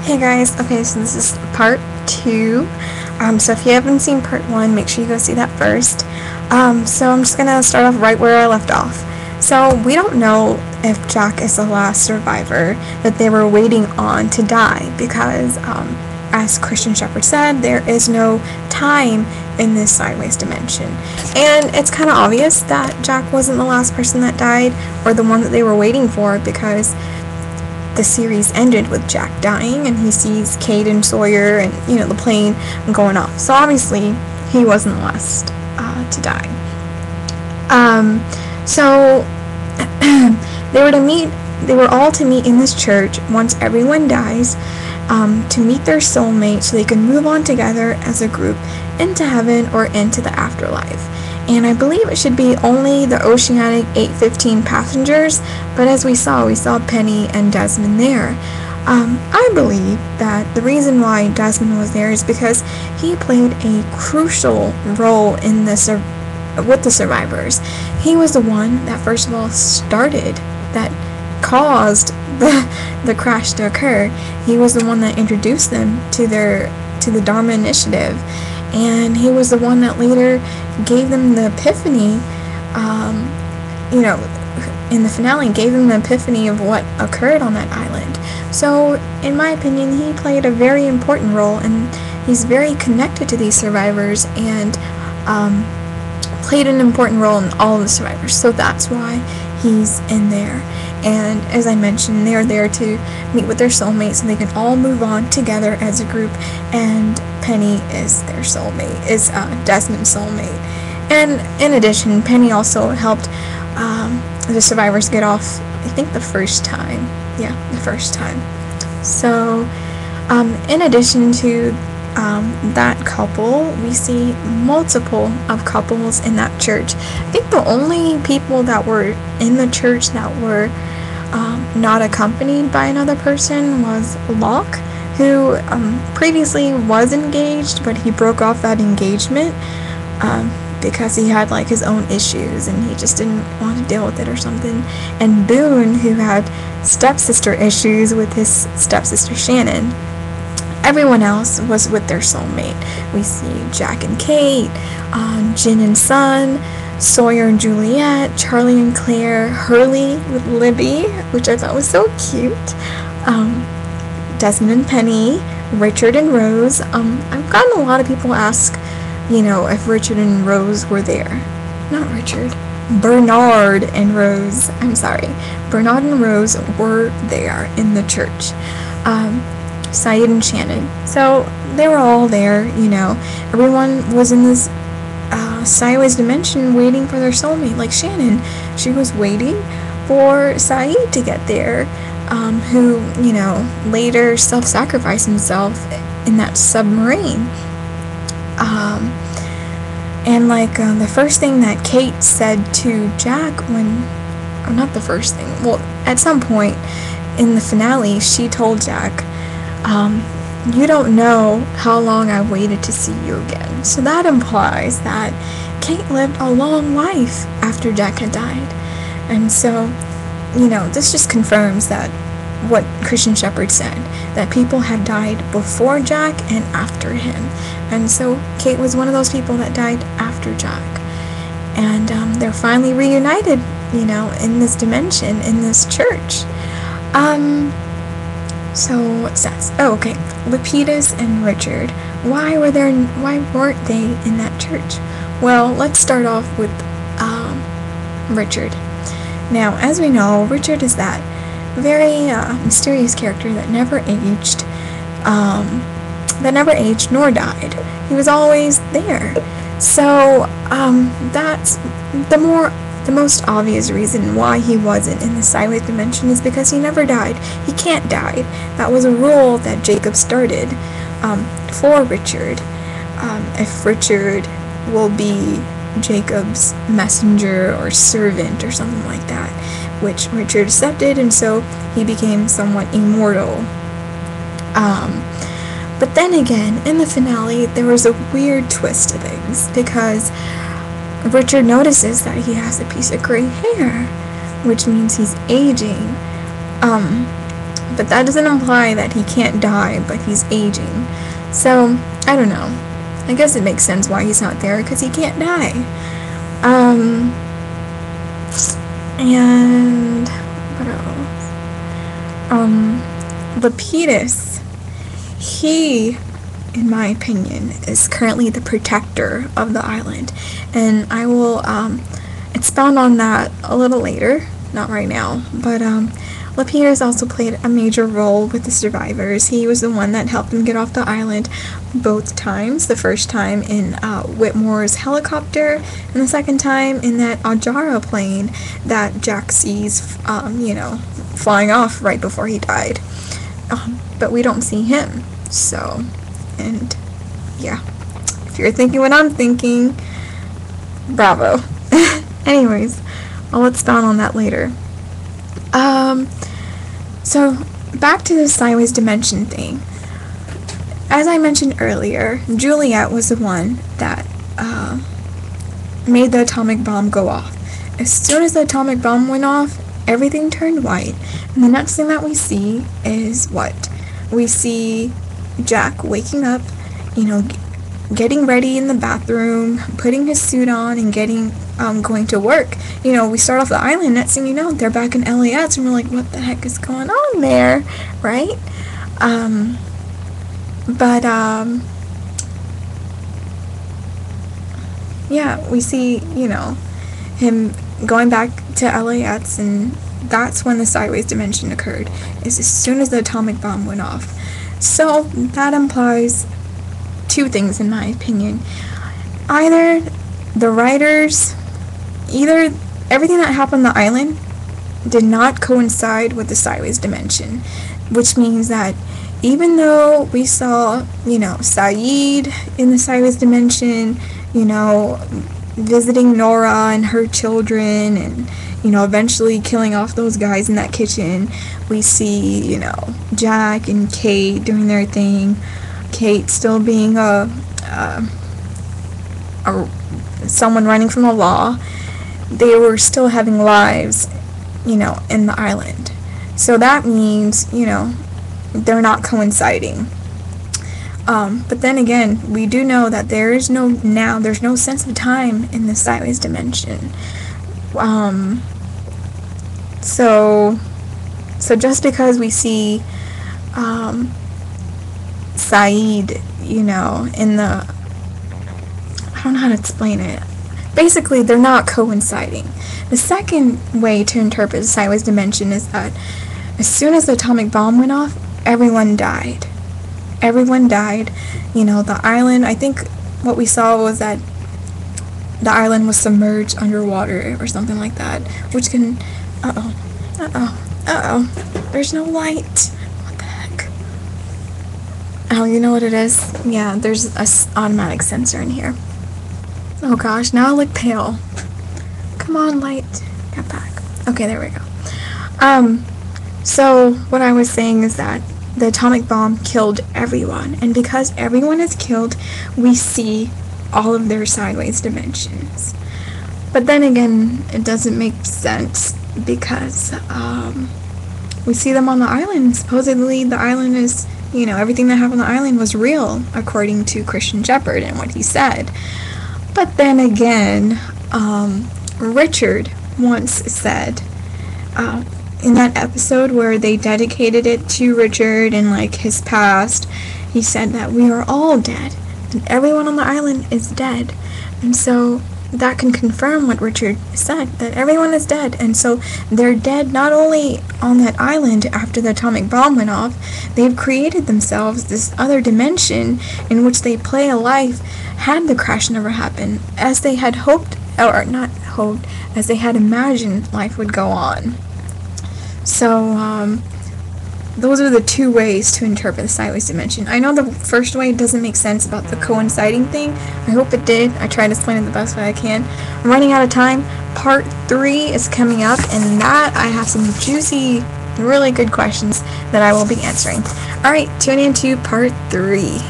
Hey guys, okay, so this is part 2. So if you haven't seen part 1, make sure you go see that first. So I'm just gonna start off right where I left off. So we don't know if Jack is the last survivor that they were waiting on to die because, as Christian Shepherd said, there is no time in this sideways dimension. And it's kind of obvious that Jack wasn't the last person that died or the one that they were waiting for because the series ended with Jack dying and he sees Kate and Sawyer and, the plane going off. So obviously he wasn't the last to die. So they were all to meet in this church once everyone dies, to meet their soulmate so they can move on together as a group into heaven or into the afterlife. And I believe it should be only the Oceanic 815 passengers, but as we saw Penny and Desmond there. I believe that the reason why Desmond was there is because he played a crucial role in with the survivors. He was the one that first of all caused the crash to occur. He was the one that introduced them to the Dharma Initiative. And he was the one that later gave them the epiphany, in the finale, gave them the epiphany of what occurred on that island. So, in my opinion, he played a very important role, and he's very connected to these survivors, and played an important role in all of the survivors. So that's why he's in there. And as I mentioned, they're there to meet with their soulmates so they can all move on together as a group, and Penny is their soulmate, is Desmond's soulmate. And in addition, Penny also helped the survivors get off, I think the first time. Yeah, the first time. So, in addition to that couple, we see multiple of couples in that church. I think the only people that were in the church that were not accompanied by another person was Locke, who previously was engaged, but he broke off that engagement because he had his own issues and he just didn't want to deal with it or something. And Boone, who had stepsister issues with his stepsister Shannon. Everyone else was with their soulmate. We see Jack and Kate, Jin and Sun, Sawyer and Juliet, Charlie and Claire, Hurley with Libby, which I thought was so cute, Desmond and Penny, Richard and Rose. I've gotten a lot of people ask, if Richard and Rose were there. Not Richard. Bernard and Rose. I'm sorry. Bernard and Rose were there in the church. Syed and Shannon. So they were all there, Everyone was in this sideways dimension waiting for their soulmate. Like Shannon, she was waiting for Syed to get there, who, later self-sacrificed himself in that submarine. And the first thing that Kate said to Jack not the first thing, well, at some point in the finale, she told Jack, you don't know how long I waited to see you again. So that implies that Kate lived a long life after Jack had died. And so, this just confirms that what Christian Shepherd said, that people had died before Jack and after him. And so Kate was one of those people that died after Jack. And they're finally reunited, in this dimension, in this church. So what's that? Oh, okay. Lapidus and Richard. Why weren't they in that church? Well, let's start off with Richard. Now, as we know, Richard is that very mysterious character that never aged nor died. He was always there. So that's the most obvious reason why he wasn't in the sideways dimension is because he never died. He can't die. That was a rule that Jacob started for Richard. If Richard will be Jacob's messenger or servant or something like that, which Richard accepted, and so he became somewhat immortal. But then again, in the finale, there was a weird twist to things because Richard notices that he has a piece of gray hair, which means he's aging. But that doesn't imply that he can't die, but he's aging. So, I don't know. I guess it makes sense why he's not there, because he can't die. And what else? Lapidus, he, in my opinion, is currently the protector of the island, and I will expound on that a little later, not right now, but Lapidus also played a major role with the survivors. He was the one that helped them get off the island both times. The first time in Whitmore's helicopter, and the second time in that Ajara plane that Jack sees, flying off right before he died. But we don't see him, so, and yeah, if you're thinking what I'm thinking, bravo. Anyways, I'll expound on that later. So, back to the sideways dimension thing. As I mentioned earlier, Juliet was the one that made the atomic bomb go off. As soon as the atomic bomb went off, everything turned white, and the next thing that we see is what? We see Jack waking up, getting ready in the bathroom, putting his suit on, and going to work. We start off the island, next thing you know, they're back in LAX, and we're like, what the heck is going on there, right? Yeah, we see, him going back to LAX, and that's when the sideways dimension occurred, is as soon as the atomic bomb went off. So, that implies two things, in my opinion. Either the writers, everything that happened on the island did not coincide with the sideways dimension, which means that even though we saw, Saeed in the sideways dimension, visiting Nora and her children, and, eventually killing off those guys in that kitchen, we see, Jack and Kate doing their thing, Kate still being someone running from the law. They were still having lives, in the island. So that means, they're not coinciding. But then again, we do know that there's no sense of time in the sideways dimension. So just because we see Saeed, in the, I don't know how to explain it. Basically, they're not coinciding. The second way to interpret the sideways dimension is that as soon as the atomic bomb went off, everyone died. Everyone died. The island, I think what we saw was that the island was submerged underwater or something like that, which can, there's no light. What the heck? Oh, you know what it is? Yeah, there's a automatic sensor in here. Oh gosh, now I look pale. Come on, light. Get back. Okay, there we go. So what I was saying is that the atomic bomb killed everyone, and because everyone is killed, we see all of their sideways dimensions. But then again, it doesn't make sense because we see them on the island. Supposedly the island is, everything that happened on the island was real, according to Christian Shepherd and what he said. But then again, Richard once said, in that episode where they dedicated it to Richard and his past, he said that we are all dead, and everyone on the island is dead. And so that can confirm what Richard said, that everyone is dead. And so they're dead not only on that island after the atomic bomb went off, they've created themselves this other dimension in which they play a life had the crash never happened, as they had hoped, or not hoped, as they had imagined life would go on. So, those are the two ways to interpret the sideways dimension. I know the first way doesn't make sense about the coinciding thing. I hope it did. I tried to explain it the best way I can. I'm running out of time. Part 3 is coming up, and that I have some juicy, really good questions that I will be answering. Alright, tune in to part 3.